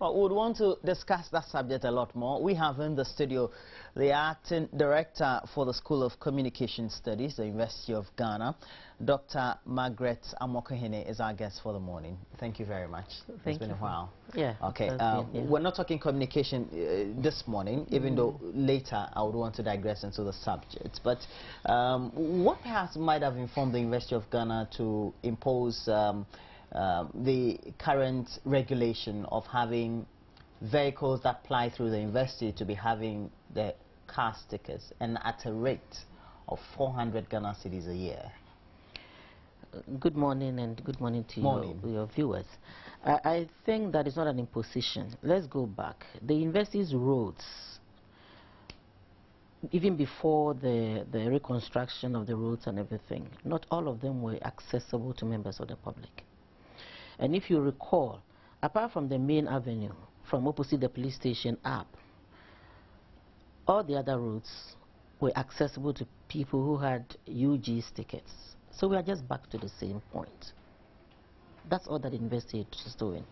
Well, we would want to discuss that subject a lot more. We have in the studio the acting director for the School of Communication Studies, the University of Ghana. Dr. Margaret Amokohene is our guest for the morning. Thank you very much. It's been a while. Yeah. Okay. We're not talking communication this morning, even though later I would want to digress into the subject. But what perhaps might have informed the University of Ghana to impose the current regulation of having vehicles that ply through the university to be having the car stickers and at a rate of 400 Ghana cedis a year? Good morning, and good morning to your viewers. I think that is not an imposition. Let's go back. The university's roads, even before the reconstruction of the roads and everything, not all of them were accessible to members of the public. And if you recall, apart from the main avenue, from opposite the police station up, all the other routes were accessible to people who had UG tickets. So we are just back to the same point. That's all that the university is doing.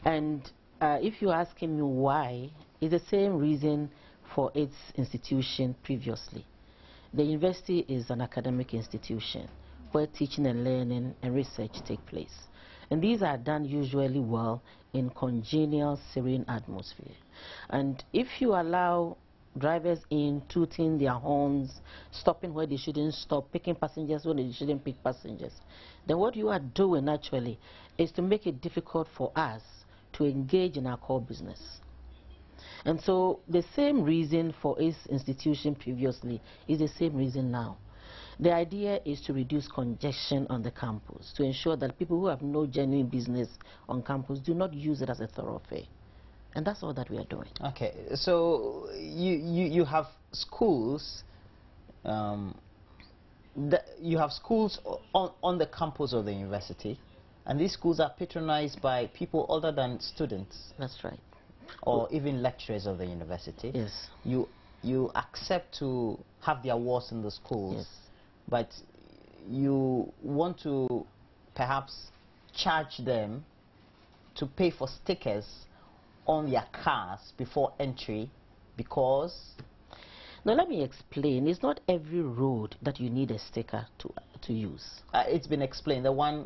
And if you're asking me why, it's the same reason for its institution previously. The university is an academic institution where teaching and learning and research take place. And these are done usually well in congenial, serene atmosphere. And if you allow drivers in, tooting their horns, stopping where they shouldn't stop, picking passengers when they shouldn't pick passengers, then what you are doing actually is to make it difficult for us to engage in our core business. And so the same reason for its institution previously is the same reason now. The idea is to reduce congestion on the campus, to ensure that people who have no genuine business on campus do not use it as a thoroughfare. And that's all that we are doing. Okay, so you have schools, you have schools on the campus of the university, and these schools are patronized by people other than students. That's right. Or even lecturers of the university. Yes. You accept to have the awards in the schools. Yes. But you want to perhaps charge them to pay for stickers on their cars before entry because... Now let me explain. It's not every road that you need a sticker to use. It's been explained. The one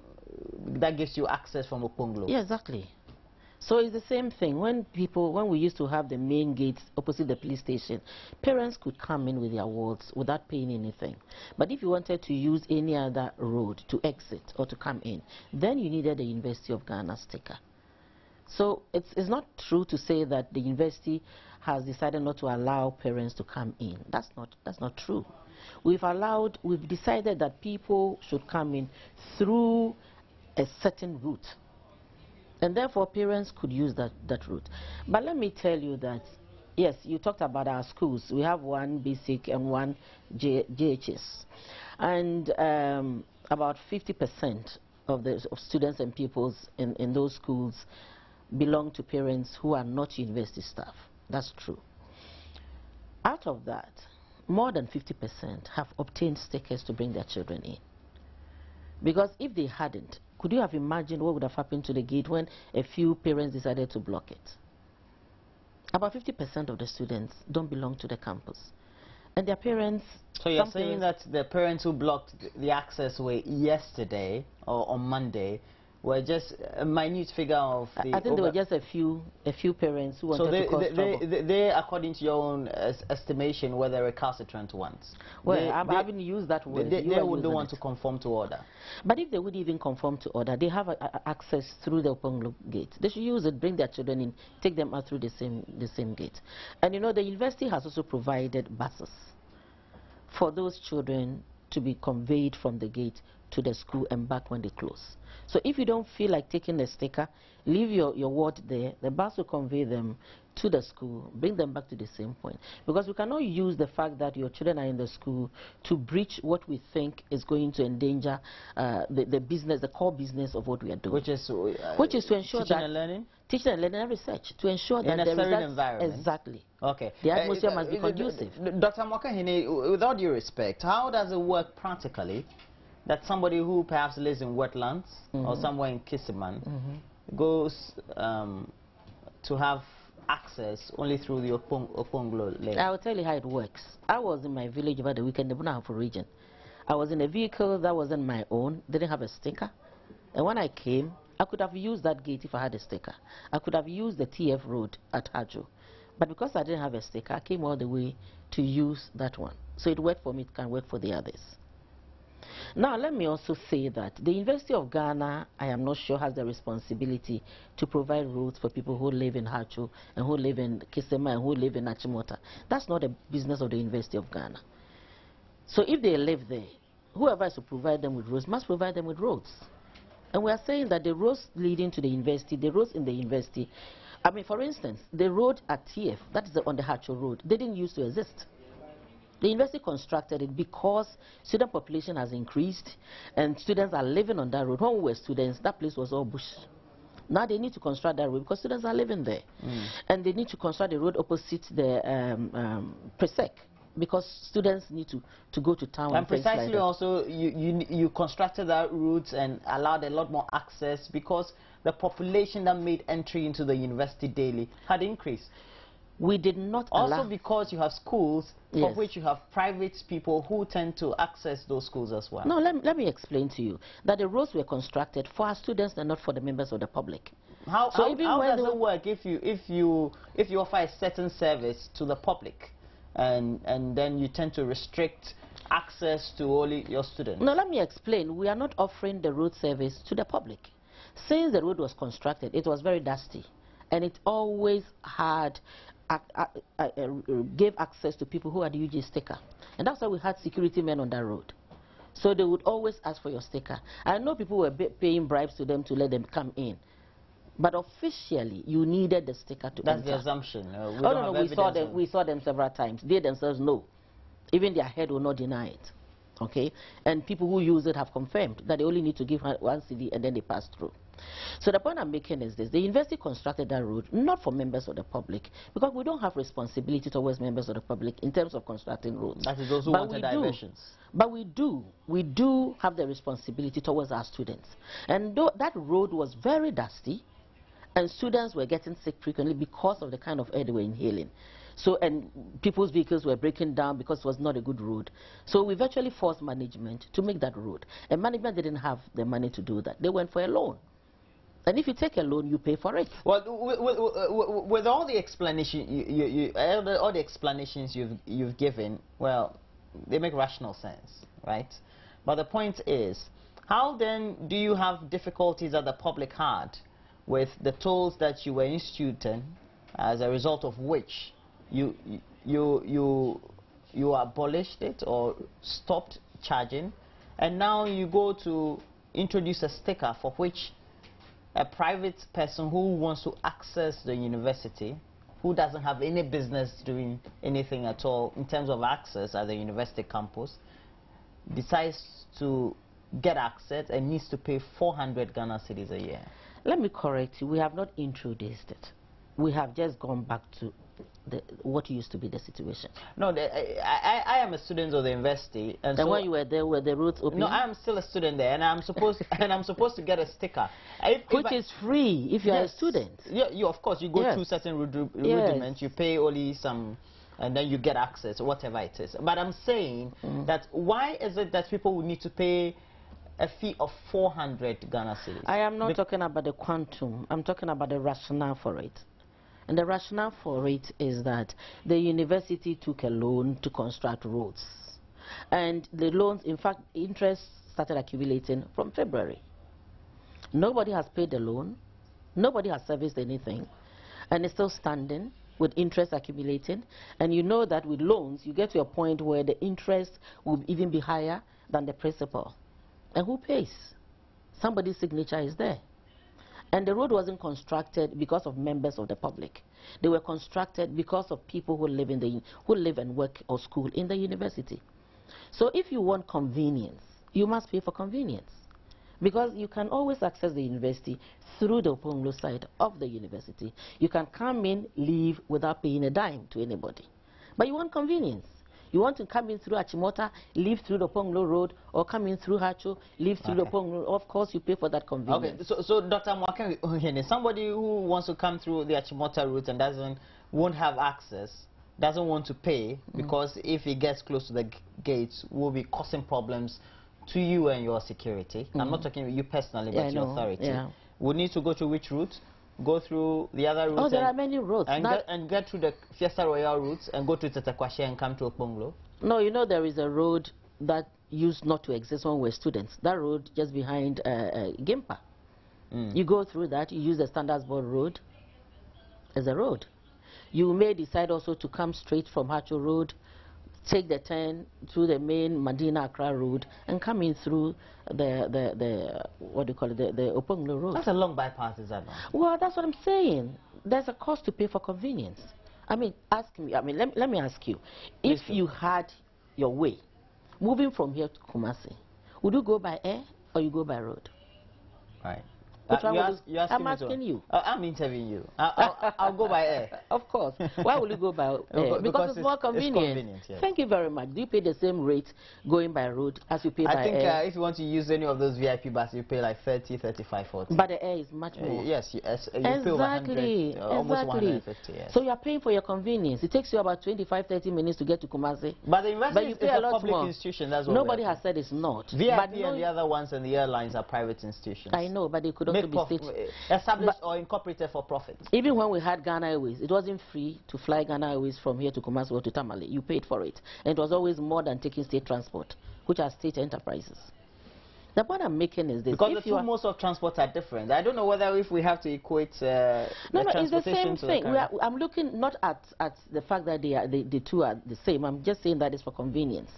that gives you access from Okponglo. Yeah, exactly. So it's the same thing. When we used to have the main gates opposite the police station, parents could come in with their awards without paying anything. But if you wanted to use any other road to exit or to come in, then you needed the University of Ghana sticker. So it's not true to say that the university has decided not to allow parents to come in. That's not true. We've decided that people should come in through a certain route. And therefore, parents could use that route. But let me tell you that, yes, you talked about our schools. We have one basic and one JHS. And about 50% of students and pupils in those schools belong to parents who are not university staff. That's true. Out of that, more than 50% have obtained stickers to bring their children in. Because if they hadn't, could you have imagined what would have happened to the gate when a few parents decided to block it? About 50% of the students don't belong to the campus. And their parents... So you're saying that the parents who blocked the access way yesterday or on Monday were just a minute figure of the... I think there were just a few parents who wanted to cause trouble. They, according to your own estimation, were the recalcitrant ones. Well, I haven't used that word. They wouldn't want to conform to order. But if they would even conform to order, they have access through the Okponglo gate. They should use it, bring their children in, take them out through the same gate. And you know, the university has also provided buses for those children to be conveyed from the gate to the school and back when they close. So if you don't feel like taking the sticker, leave your ward there. The bus will convey them to the school, bring them back to the same point. Because we cannot use the fact that your children are in the school to breach what we think is going to endanger the business, the core business of what we are doing. Which is to ensure teaching and learning? Teaching and learning and research. To ensure that in a serene environment. Exactly. Okay. The atmosphere must be conducive. Dr. Amokohene, with all due respect, how does it work practically that somebody who perhaps lives in wetlands or somewhere in Kisiman goes to have access only through the Okonglo lane? I will tell you how it works. I was in my village over the weekend, the Bunahafo region. I was in a vehicle that wasn't my own, didn't have a sticker. And when I came, I could have used that gate if I had a sticker. I could have used the TF road at Hajo. But because I didn't have a sticker, I came all the way to use that one. So it worked for me, it can work for the others. Now, let me also say that the University of Ghana, I am not sure, has the responsibility to provide roads for people who live in Hacho and who live in Kisema and who live in Achimota. That's not a business of the University of Ghana. So if they live there, whoever is to provide them with roads must provide them with roads. And we are saying that the roads leading to the university, the roads in the university, I mean, for instance, the road at TF, that is on the Hacho Road, they didn't used to exist. The university constructed it because student population has increased and students are living on that road. When we were students, that place was all bush. Now they need to construct that road because students are living there. And they need to construct the road opposite the Presec because students need to go to town. And precisely like also, you constructed that route and allowed a lot more access because the population that made entry into the university daily had increased. We did not also because you have schools for which you have private people who tend to access those schools as well. No, let me explain to you that the roads were constructed for our students and not for the members of the public. How does it work if you offer a certain service to the public and then you tend to restrict access to only your students? No, let me explain. We are not offering the road service to the public. Since the road was constructed, it was very dusty and it always had gave access to people who had the UG sticker. And that's why we had security men on that road. So they would always ask for your sticker. I know people were paying bribes to them to let them come in. But officially, you needed the sticker to enter. That's the assumption. We saw them several times. They themselves know. Even their head will not deny it. Okay? And people who use it have confirmed that they only need to give one CD and then they pass through. So the point I'm making is this. The university constructed that road not for members of the public because we don't have responsibility towards members of the public in terms of constructing roads. That is those who wanted diversions. But we do have the responsibility towards our students. And though that road was very dusty and students were getting sick frequently because of the kind of air they were inhaling. So, and people's vehicles were breaking down because it was not a good road. So we virtually forced management to make that road. And management didn't have the money to do that. They went for a loan. And if you take a loan, you pay for it. Well, with all the explanation, all the explanations you've given, well, they make rational sense, right? But the point is, how then do you have difficulties that the public had with the tolls that you were instituting, as a result of which you abolished it or stopped charging, and now you go to introduce a sticker for which a private person who wants to access the university, who doesn't have any business doing anything at all in terms of access at the university campus, decides to get access and needs to pay 400 Ghana cedis a year? Let me correct you. We have not introduced it. We have just gone back to what used to be the situation. No, I am a student of the university, and so when you were there, were the routes open? No, I am still a student there, and I'm supposed to get a sticker, which is free if you are a student. Yeah, of course you go through certain rudiments, you pay only some, and then you get access, whatever it is. But I'm saying that why is it that people would need to pay a fee of 400 Ghana cedis? I am not talking about the quantum. I'm talking about the rationale for it. And the rationale for it is that the university took a loan to construct roads. And the loans, in fact, interest started accumulating from February. Nobody has paid the loan. Nobody has serviced anything. And it's still standing with interest accumulating. And you know that with loans, you get to a point where the interest will even be higher than the principal. And who pays? Somebody's signature is there. And the road wasn't constructed because of members of the public. They were constructed because of people who live and work or school in the university. So if you want convenience, you must pay for convenience. Because you can always access the university through the Oponglo side of the university. You can come in, leave without paying a dime to anybody. But you want convenience. You want to come in through Achimota, leave through the Ponglo Road, or come in through Hacho, leave through the Ponglo. Of course, you pay for that convenience. Okay, so Dr. Mwakeng, somebody who wants to come through the Achimota route and won't have access, doesn't want to pay, because if he gets close to the gates, will be causing problems to you and your security. I'm not talking you personally, but your authority. Yeah. We need to go to which route? Go through the other route. Oh, there are many routes. And get through the Fiesta Royal routes and go to Tetekwashe and come to Okponglo. No, you know there is a road that used not to exist when we were students. That road just behind Gimpa. You go through that, you use the Standards Board Road as a road. You may decide also to come straight from Hacho Road, take the turn through the main Medina Accra Road, and come in through the what do you call it, the Oponglo Road. That's a long bypass, is that not? Well, that's what I'm saying. There's a cost to pay for convenience. I mean, let me ask you, if you had your way, moving from here to Kumasi, would you go by air or you go by road? Right. I'm asking you. I'm interviewing you. I'll go by air. Of course. Why will you go by air? Because it's more convenient. It's convenient, yes. Thank you very much. Do you pay the same rate going by road as you pay by air? I think if you want to use any of those VIP buses, you pay like 30, 35, 40. But the air is much more. Yes, you exactly. pay over 100, almost 150. Yes. So you are paying for your convenience. It takes you about 25, 30 minutes to get to Kumasi. But the investment is a public institution. That's what nobody has said it's not. VIP and the other ones and the airlines are private institutions. I know, but they could also be state established or incorporated for profit. Even when we had Ghana Airways, it wasn't free to fly Ghana Airways from here to Kumasi or to Tamale. You paid for it. And it was always more than taking state transport, which are state enterprises. The point I'm making is this. Because the two modes of transport are different. I don't know whether if we have to equate no, it's the same thing. I'm looking not at the fact that the two are the same. I'm just saying that it's for convenience.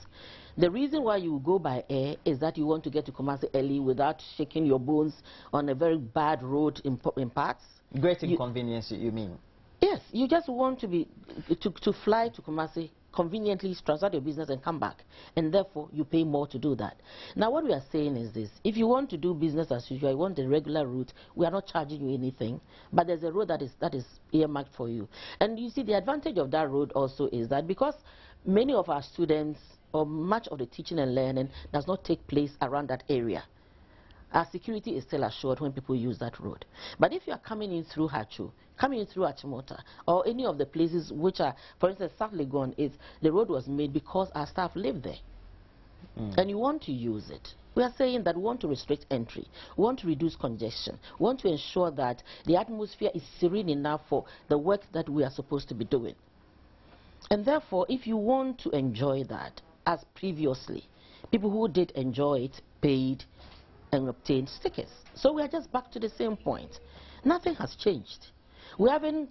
The reason why you go by air is that you want to get to Kumasi early without shaking your bones on a very bad road in parts. Great inconvenience, you mean? Yes, you just want to fly to Kumasi conveniently, transact your business and come back, and therefore you pay more to do that. Now what we are saying is this: if you want to do business as usual, you want the regular route, we are not charging you anything, but there's a road that is earmarked for you. And you see, the advantage of that road also is that because many of our students, or much of the teaching and learning, does not take place around that area, our security is still assured when people use that road. But if you are coming in through Hachu, coming in through Achimota, or any of the places which are, for instance, South Legon, the road was made because our staff live there. And you want to use it. We are saying that we want to restrict entry, we want to reduce congestion, we want to ensure that the atmosphere is serene enough for the work that we are supposed to be doing. And therefore, if you want to enjoy that, as previously, people who did enjoy it paid and obtained stickers. So we are just back to the same point. Nothing has changed. We haven't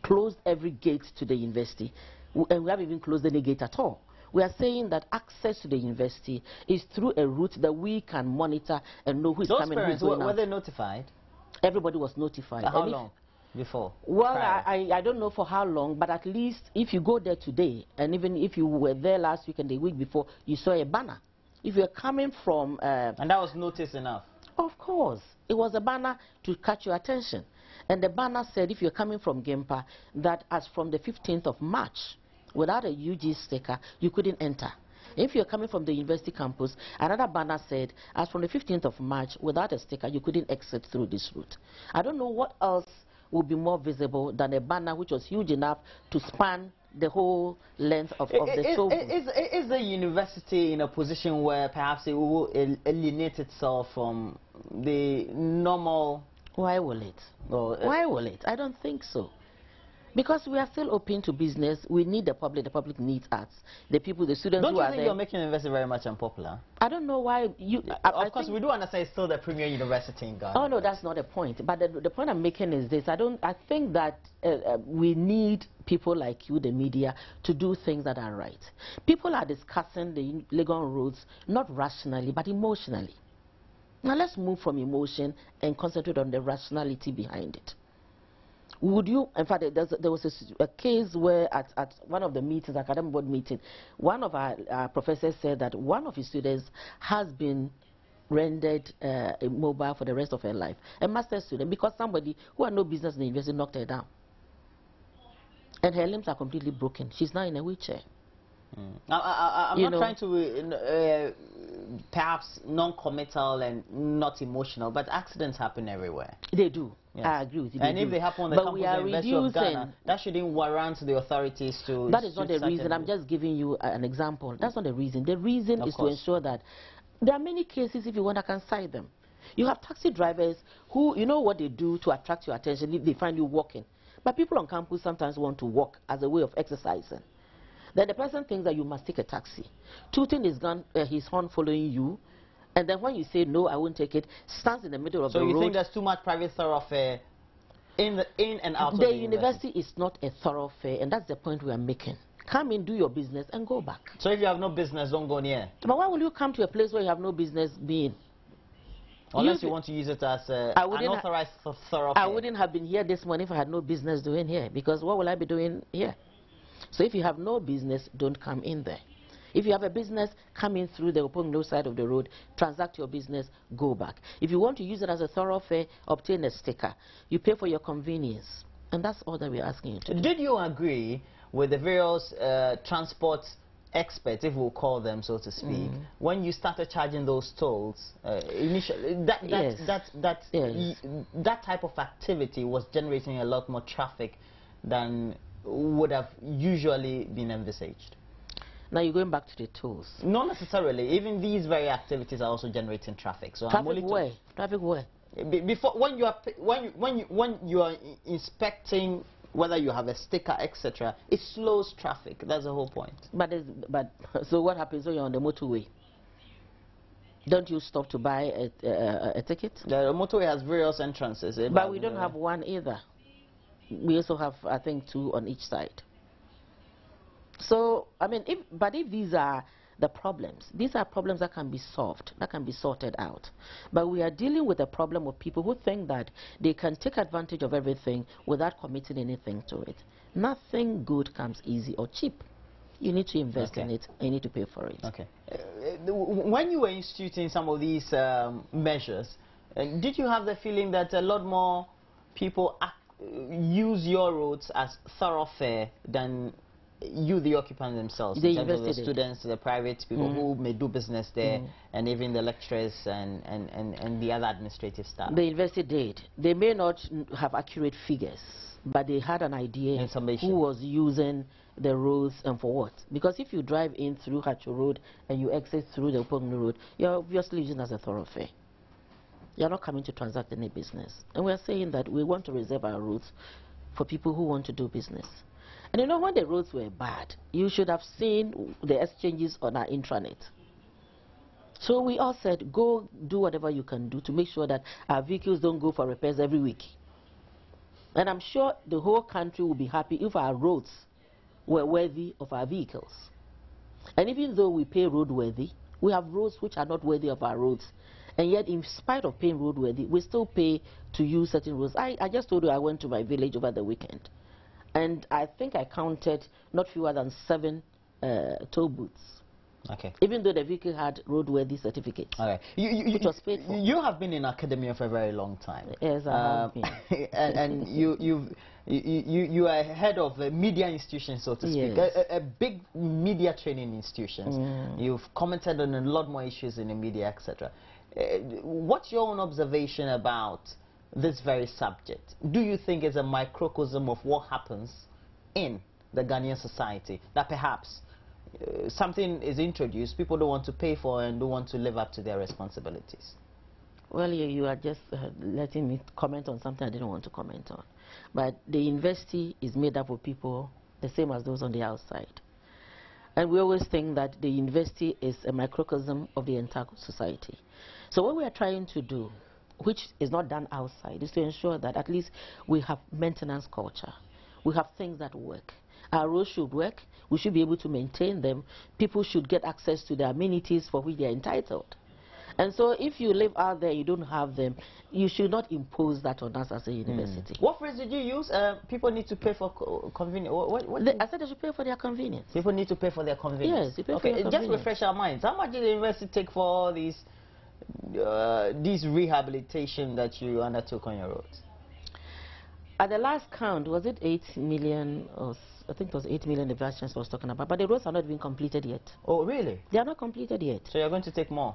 closed every gate to the university, and we haven't even closed any gate at all. We are saying that access to the university is through a route that we can monitor and know who is coming and who is going out. Were they notified? Everybody was notified. How long before? Well, I don't know for how long, but at least if you go there today, and even if you were there last week and the week before, you saw a banner. If you're coming from... and that was notice enough? Of course. It was a banner to catch your attention. And the banner said, if you're coming from Gempa, that as from the 15th of March, without a UG sticker, you couldn't enter. If you're coming from the university campus, another banner said, as from the 15th of March, without a sticker, you couldn't exit through this route. I don't know what else would be more visible than a banner which was huge enough to span the whole length of the show. Is the university in a position where perhaps it will alienate itself from the normal... Why will it? Why will it? I don't think so. Because we are still open to business. We need the public needs us. The people, the students who are there. Don't you think you're making university very much unpopular? I don't know why you... Of course, we do understand it's still the premier university in Ghana. Oh, no, that's not the point. But the point I'm making is this. I think that we need people like you, the media, to do things that are right. People are discussing the Legon roads, not rationally, but emotionally. Now, let's move from emotion and concentrate on the rationality behind it. Would you, in fact, there was a case where at one of the meetings, academic board meeting, one of our professors said that one of his students has been rendered immobile for the rest of her life, a master's student, because somebody who had no business in the university knocked her down. And her limbs are completely broken. She's now in a wheelchair. I'm not trying to perhaps non-committal and not emotional, but accidents happen everywhere. They do. Yes. I agree with you. And if they happen on the campus of the University of Ghana, that shouldn't warrant the authorities to... That is not the reason. I'm just giving you an example. That's not the reason. The reason is to ensure that there are many cases, if you want, I can cite them. You have taxi drivers who, you know what they do to attract your attention. They find you walking. But people on campus sometimes want to walk as a way of exercising. Then the person thinks that you must take a taxi, tooting his horn following you, and then when you say no, I won't take it, stands in the middle of the road. So you think there's too much private thoroughfare in and out of the the university is not a thoroughfare, and that's the point we are making. Come in, do your business, and go back. So if you have no business, don't go near. But why will you come to a place where you have no business being? Unless you want to use it as an unauthorized thoroughfare. I wouldn't have been here this morning if I had no business doing here, because what will I be doing here? So if you have no business, don't come in there. If you have a business, come in through the open side of the road, transact your business, go back. If you want to use it as a thoroughfare, obtain a sticker. You pay for your convenience. And that's all that we're asking you to do. Did you agree with the various transport experts, if we'll call them so to speak, when you started charging those tolls initially? That type of activity was generating a lot more traffic than would have usually been envisaged. Now you're going back to the tolls. Not necessarily. Even these very activities are also generating traffic. So traffic where? Traffic where? Before, when you are inspecting whether you have a sticker, etc., it slows traffic. That's the whole point. But so what happens when you're on the motorway? Don't you stop to buy a ticket? The motorway has various entrances. But we don't have one either. We also have, I think, 2 on each side. So, I mean, if these are the problems, these are problems that can be solved, that can be sorted out. But we are dealing with a problem of people who think that they can take advantage of everything without committing anything to it. Nothing good comes easy or cheap. You need to invest in it, and you need to pay for it. Okay. When you were instituting some of these measures, did you have the feeling that a lot more people use your roads as thoroughfare than you, the occupants themselves, in terms of the students, the private people who may do business there, and even the lecturers and the other administrative staff? The university did. They may not have accurate figures, but they had an idea who was using the roads and for what. Because if you drive in through Hacho Road and you exit through the Opongno Road, you're obviously using it as a thoroughfare. You're not coming to transact any business. And we're saying that we want to reserve our roads for people who want to do business. And you know, when the roads were bad, you should have seen the exchanges on our intranet. So we all said, go do whatever you can do to make sure that our vehicles don't go for repairs every week. And I'm sure the whole country will be happy if our roads were worthy of our vehicles. And even though we pay roadworthy, we have roads which are not worthy of our roads. And yet, in spite of paying roadworthy, we still pay to use certain roads. I just told you I went to my village over the weekend. And I think I counted not fewer than 7 toll booths. Okay. Even though the vehicle had roadworthy certificates, which was paid for. You have been in academia for a very long time. Yes, I have been. And you are head of a media institution, so to speak, a big media training institution. You've commented on a lot more issues in the media, etc. What's your own observation about this very subject? Do you think it's a microcosm of what happens in the Ghanaian society, that perhaps something is introduced people don't want to pay for and don't want to live up to their responsibilities? Well, you are just letting me comment on something I didn't want to comment on. But the university is made up of people the same as those on the outside. And we always think that the university is a microcosm of the entire society. So what we are trying to do, which is not done outside, is to ensure that at least we have maintenance culture. We have things that work. Our roads should work. We should be able to maintain them. People should get access to the amenities for which they are entitled. And so if you live out there, you don't have them, you should not impose that on us as a university. What phrase did you use? People need to pay for convenience. I said they should pay for their convenience. People need to pay for their convenience. Yes, you pay for your convenience. Just refresh our minds. How much did the university take for all these rehabilitation that you undertook on your roads? At the last count, was it 8 million or I think it was 8 million the Vice Chancellor was talking about, but the roads are not even completed yet. Oh, really? They are not completed yet. So you're going to take more?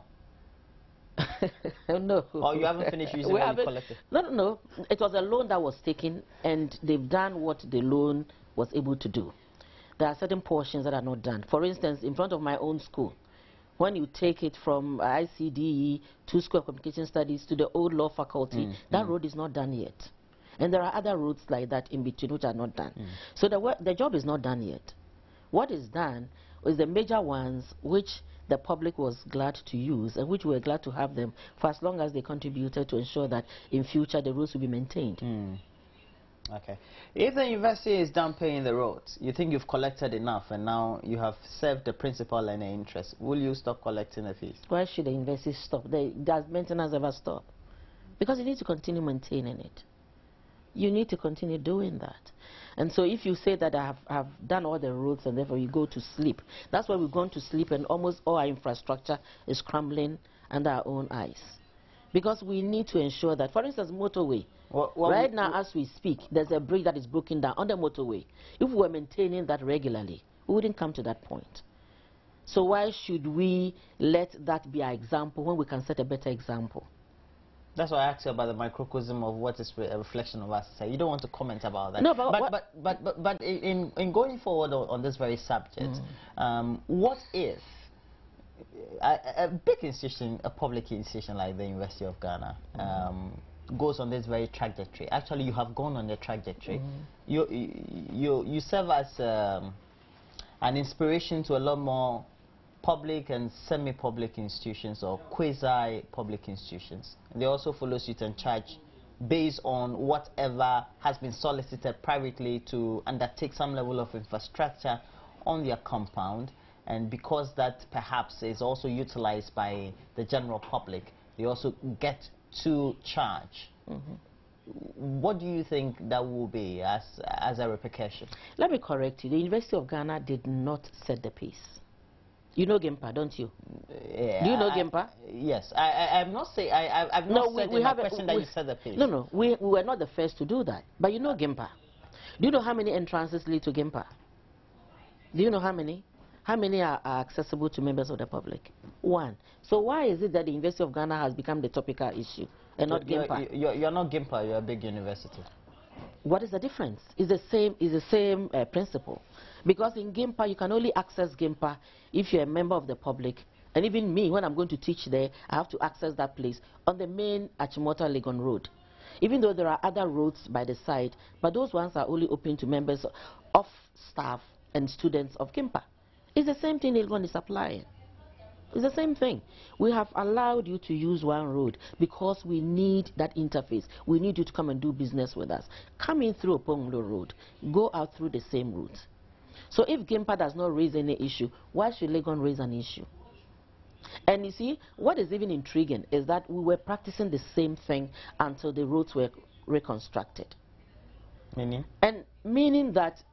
No. Or you haven't finished using what you collected? No. It was a loan that was taken, and they've done what the loan was able to do. There are certain portions that are not done. For instance, in front of my own school, when you take it from ICDE to School of Communication Studies to the old law faculty, that road is not done yet. And there are other roads like that in between which are not done. So the job is not done yet. What is done is the major ones which the public was glad to use and which we were glad to have them for as long as they contributed to ensure that in future the roads will be maintained. Okay. If the university is done paying the roads, you think you've collected enough and now you have served the principal and the interest, will you stop collecting the fees? Why should the university stop? Does maintenance ever stop? Because you need to continue maintaining it. You need to continue doing that. And so if you say that I have done all the roads and therefore you go to sleep, that's why we've gone to sleep and almost all our infrastructure is crumbling under our own eyes. Because we need to ensure that, for instance, motorway. Right now, as we speak, there's a bridge that is broken down on the motorway. If we were maintaining that regularly, we wouldn't come to that point. So why should we let that be our example when we can set a better example? That's why I asked you about the microcosm of what is a reflection of our society. You don't want to comment about that. No, but in going forward on this very subject, what if a big institution, a public institution like the University of Ghana, goes on this very trajectory? Actually, you have gone on the trajectory. You serve as an inspiration to a lot more public and semi-public institutions or quasi-public institutions. They also follow suit and charge based on whatever has been solicited privately to undertake some level of infrastructure on their compound, and because that perhaps is also utilized by the general public, they also get to charge. What do you think that will be as a repercussion? Let me correct you. The University of Ghana did not set the pace. You know GIMPA, don't you? Yeah, do you know GIMPA? Yes. I'm not saying I've not said in my question that you said the pace. No, we were not the first to do that. But you know GIMPA. Do you know how many entrances lead to GIMPA? Do you know how many? How many are accessible to members of the public? 1. So why is it that the University of Ghana has become the topical issue and not GIMPA? You're not GIMPA, you're a big university. What is the difference? It's the same principle. Because in GIMPA, you can only access GIMPA if you're a member of the public. And even me, when I'm going to teach there, I have to access that place on the main Achimota-Legon Road. Even though there are other roads by the side, but those ones are only open to members of staff and students of GIMPA. It's the same thing Legon is applying. It's the same thing. We have allowed you to use one road because we need that interface. We need you to come and do business with us. Come in through Oponglo Road. Go out through the same route. So if GIMPA does not raise any issue, why should Legon raise an issue? And you see, what is even intriguing is that we were practicing the same thing until the roads were reconstructed. Meaning? And meaning that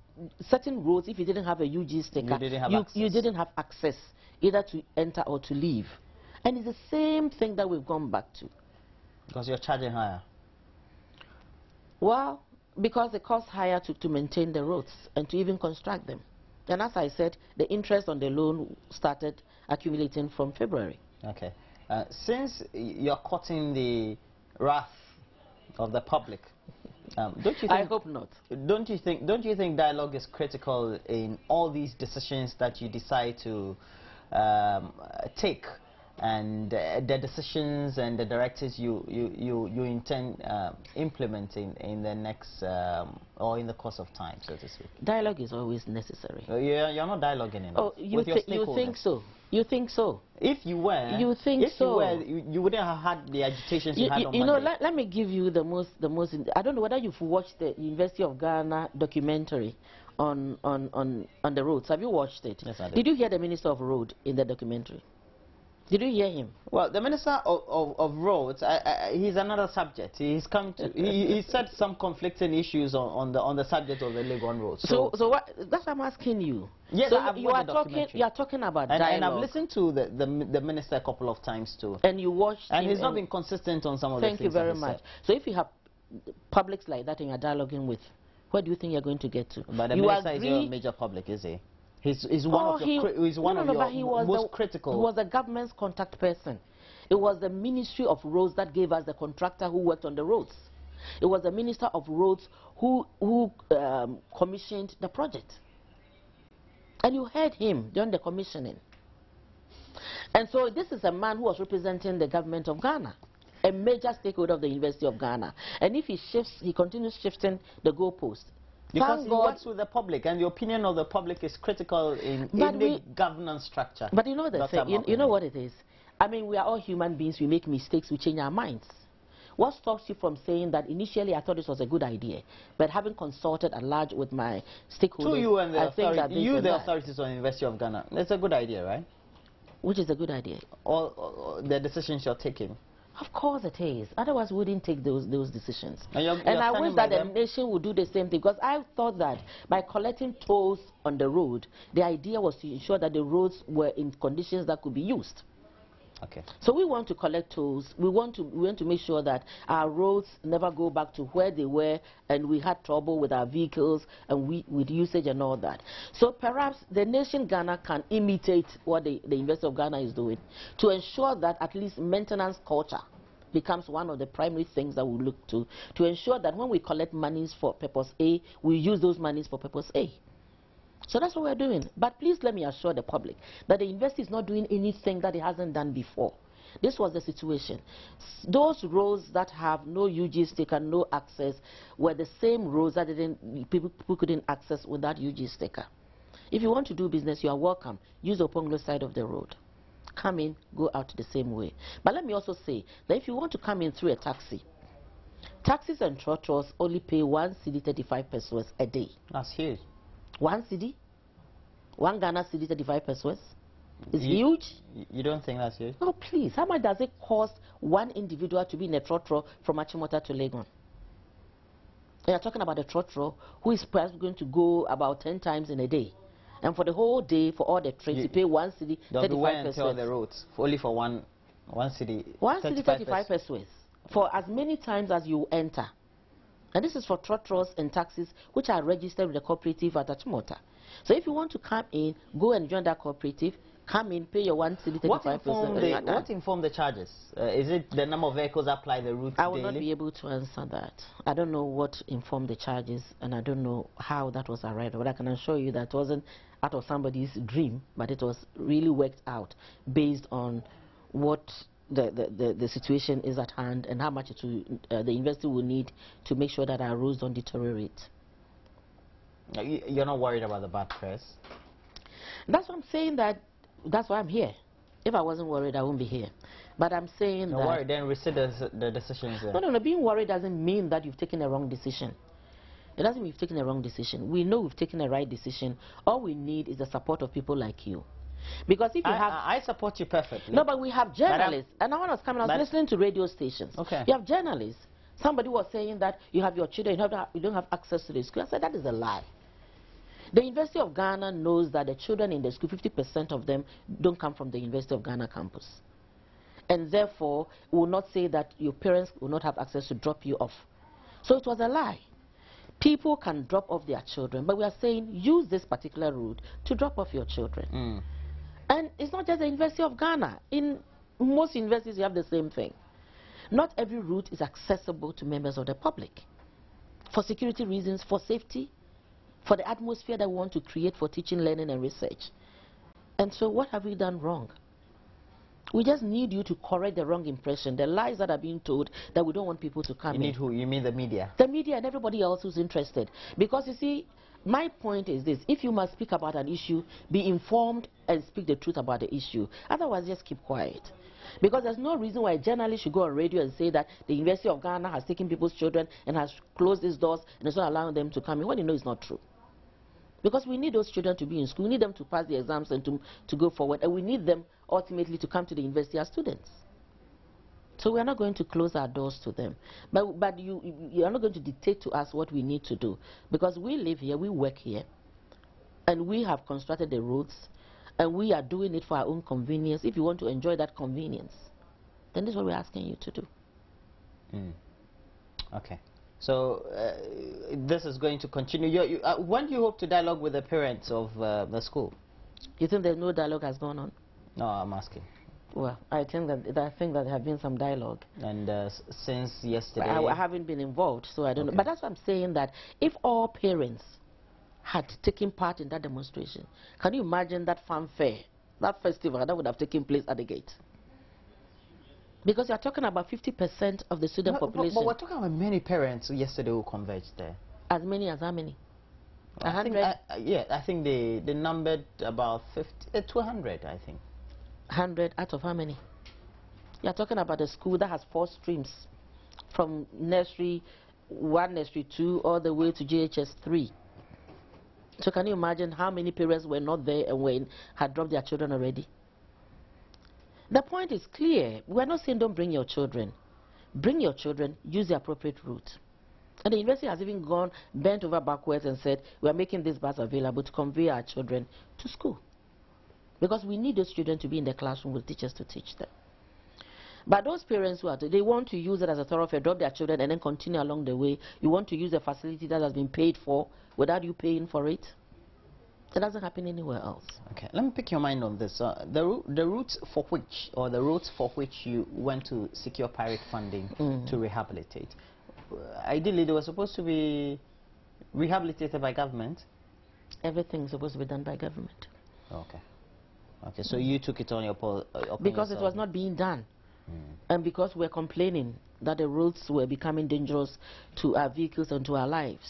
certain roads, if you didn't have a UG sticker, you didn't have access either to enter or to leave. And it's the same thing that we've gone back to. Because you're charging higher? Well, because it costs higher to maintain the roads and to even construct them. And as I said, the interest on the loan started accumulating from February. Okay. Since you're cutting the wrath of the public, don't you think, I hope not. Don't you think dialogue is critical in all these decisions that you decide to take, and the decisions and the directives you intend implementing in the next or in the course of time, so to speak? Dialogue is always necessary. You're not dialoguing enough. Oh, you think so? You think so? If you were, you think so? You wouldn't have had the agitations you had on You know, Monday. let me give you the most. I don't know whether you've watched the University of Ghana documentary on the roads. Have you watched it? Yes, I did. Did you hear the Minister of Road in the documentary? Did you hear him? Well, the Minister of Roads, he's another subject. He's come to. He said some conflicting issues on the subject of the Legon Road. So what? That's what I'm asking you. Yes, so you are talking about dialogue. And I've listened to the minister a couple of times too. And you watched. And he's not been consistent on some of the things. Thank you very much. So if you have publics like that and you're dialoguing with, where do you think you're going to get to? But the minister is your major public, is he? He's one of your most critical. He was the government's contact person. It was the Ministry of Roads that gave us the contractor who worked on the roads. It was the Minister of Roads who commissioned the project. And you heard him during the commissioning. And so this is a man who was representing the government of Ghana, a major stakeholder of the University of Ghana. And if he shifts, he continues shifting the goalposts. Because he works with the public, and the opinion of the public is critical in the governance structure. But you know the thing, you know what it is? I mean, we are all human beings, we make mistakes, we change our minds. What stops you from saying that initially I thought this was a good idea, but having consulted at large with my stakeholders, to you and the authorities on the University of Ghana, it's a good idea, right? Which is a good idea? All the decisions you're taking. Of course it is. Otherwise, we wouldn't take those decisions. And I wish that the nation would do the same thing, because I thought that by collecting tolls on the road, the idea was to ensure that the roads were in conditions that could be used. Okay. So we want to collect tolls. We want to make sure that our roads never go back to where they were, and we had trouble with our vehicles and with usage and all that. So perhaps the nation Ghana can imitate what the University of Ghana is doing to ensure that at least maintenance culture becomes one of the primary things that we look to ensure that when we collect monies for purpose A, we use those monies for purpose A. So that's what we're doing. But please let me assure the public that the university is not doing anything that it hasn't done before. This was the situation. Those roads that have no UG sticker, no access, were the same roads that people couldn't access without UG sticker. If you want to do business, you are welcome. Use the Oponglo side of the road. Come in, go out the same way. But let me also say that if you want to come in through a taxi, taxis and trotros only pay 1 cedi 35 pesos a day. That's huge. 1 cedi? 1 Ghana cedi 35 pesos? It's huge. You don't think that's huge? Oh, please. How much does it cost one individual to be in a trotro from Achimota to Legon? You're talking about a trotro who is perhaps going to go about 10 times in a day. And for the whole day, for all the trips, you pay 1 cedi 35 pesos. On the roads, only for one cedi. 1 cedi 35 pesos. For as many times as you enter. And this is for trotros and taxis which are registered with the cooperative at Achimota. So if you want to come in, go and join that cooperative, come in, pay your 1 cedi 35 pesos. What inform the charges? Is it the number of vehicles applied the route daily? I will not be able to answer that. I don't know what informed the charges, and I don't know how that was arrived. But I can assure you that it wasn't out of somebody's dream, but it was really worked out based on what the situation is at hand and how much the university will need to make sure that our roads don't deteriorate. You're not worried about the bad press? That's what I'm saying. That's why I'm here. If I wasn't worried, I wouldn't be here. But I'm saying You're worried, then rescind the decisions there. No. Being worried doesn't mean that you've taken a wrong decision. It doesn't mean you've taken a wrong decision. We know we've taken a right decision. All we need is the support of people like you. Because if you I support you perfectly. No, but we have journalists. And when I was coming, I was listening to radio stations. Okay. You have journalists. Somebody was saying that you have your children, you don't have access to the school. I said, that is a lie. The University of Ghana knows that the children in the school, 50% of them don't come from the University of Ghana campus. And therefore, we will not say that your parents will not have access to drop you off. So it was a lie. People can drop off their children, but we are saying use this particular route to drop off your children. And it's not just the University of Ghana. In most universities, you have the same thing. Not every route is accessible to members of the public. For security reasons, for safety, for the atmosphere that we want to create for teaching, learning, and research. And so what have we done wrong? We just need you to correct the wrong impression, the lies that are being told that we don't want people to come in. You need who? You mean the media? The media and everybody else who's interested. Because you see, my point is this: if you must speak about an issue, be informed and speak the truth about the issue. Otherwise, just keep quiet. Because there's no reason why a journalist should go on radio and say that the University of Ghana has taken people's children and has closed its doors and is not allowing them to come in, when you know it's not true. Because we need those children to be in school. We need them to pass the exams and to go forward. And we need them ultimately to come to the university as students. So we are not going to close our doors to them. But you are not going to dictate to us what we need to do. Because we live here, we work here, and we have constructed the roads, and we are doing it for our own convenience. If you want to enjoy that convenience, then this is what we're asking you to do. Okay. So this is going to continue. When do you hope to dialogue with the parents of the school? You think there's no dialogue has gone on? No, I'm asking. Well, I think that there have been some dialogue. And since yesterday, I haven't been involved, so I don't know. But that's what I'm saying, that if all parents had taken part in that demonstration, can you imagine that fanfare, that festival that would have taken place at the gate? Because you're talking about 50% of the student population. But we're talking about many parents yesterday who converged there. As many as how many? 100? Yeah, I think they numbered about 200, I think. 100 out of how many? You're talking about a school that has 4 streams, from nursery 1, nursery 2, all the way to JHS 3. So can you imagine how many parents were not there and had dropped their children already? The point is clear. We're not saying don't bring your children. Bring your children, use the appropriate route. And the university has even gone bent over backwards and said, we're making this bus available to convey our children to school. Because we need those children to be in the classroom with teachers to teach them. But those parents who they want to use it as a thoroughfare, drop their children and then continue along the way. You want to use a facility that has been paid for without you paying for it. That doesn't happen anywhere else. Okay, let me pick your mind on this. The routes for which you went to secure pirate funding to rehabilitate, ideally they were supposed to be rehabilitated by government. Everything is supposed to be done by government. Okay. Okay, so you took it on your because it was not being done, and because we're complaining that the roads were becoming dangerous to our vehicles and to our lives,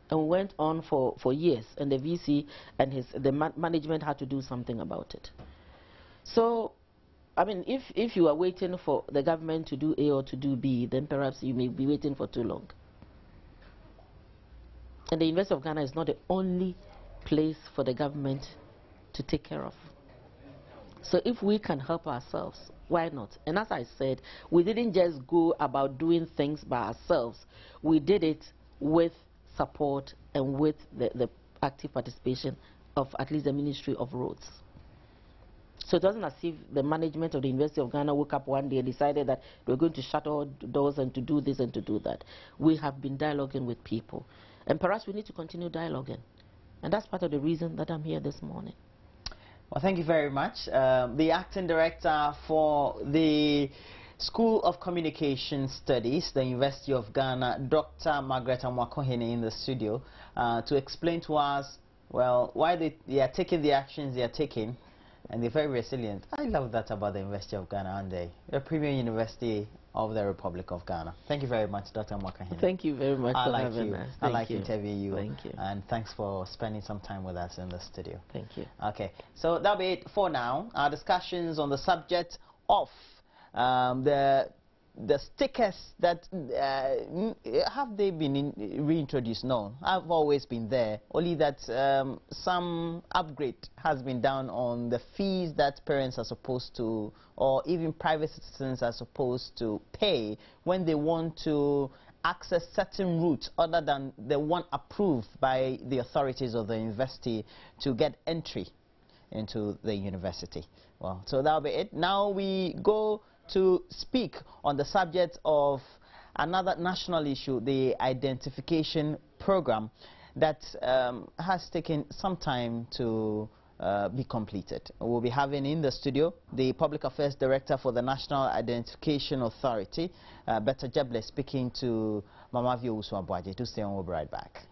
and we went on for years, and the VC and the management had to do something about it. So, I mean, if you are waiting for the government to do A or to do B, then perhaps you may be waiting for too long. And the University of Ghana is not the only place for the government to take care of. So if we can help ourselves, why not? And as I said, we didn't just go about doing things by ourselves. We did it with support and with the active participation of at least the Ministry of Roads. So it wasn't as if the management of the University of Ghana woke up one day and decided that they were going to shut all doors and to do this and to do that. We have been dialoguing with people. And perhaps we need to continue dialoguing. And that's part of the reason that I'm here this morning. Well, thank you very much. The acting director for the School of Communication Studies, the University of Ghana, Dr. Margaret Amwakohene, in the studio to explain to us, well, why they are taking the actions they are taking, and they're very resilient. I love that about the University of Ghana, aren't they? The premier university of the Republic of Ghana. Thank you very much, Dr. Amwakohene. Thank you very much for having us. I like interviewing you. Thank you. And thanks for spending some time with us in the studio. Thank you. Okay, so that'll be it for now. Our discussions on the subject of the stickers that have they been reintroduced? No, I've always been there. Only that some upgrade has been done on the fees that parents are supposed to, or even private citizens are supposed to pay when they want to access certain routes other than the one approved by the authorities of the university to get entry into the university. Well, so that'll be it. Now we go to speak on the subject of another national issue, the identification program that has taken some time to be completed. We'll be having in the studio the Public Affairs Director for the National Identification Authority, Betta Jeble, speaking to Mama Vio Uswabwaje. Do stay on, we'll be right back.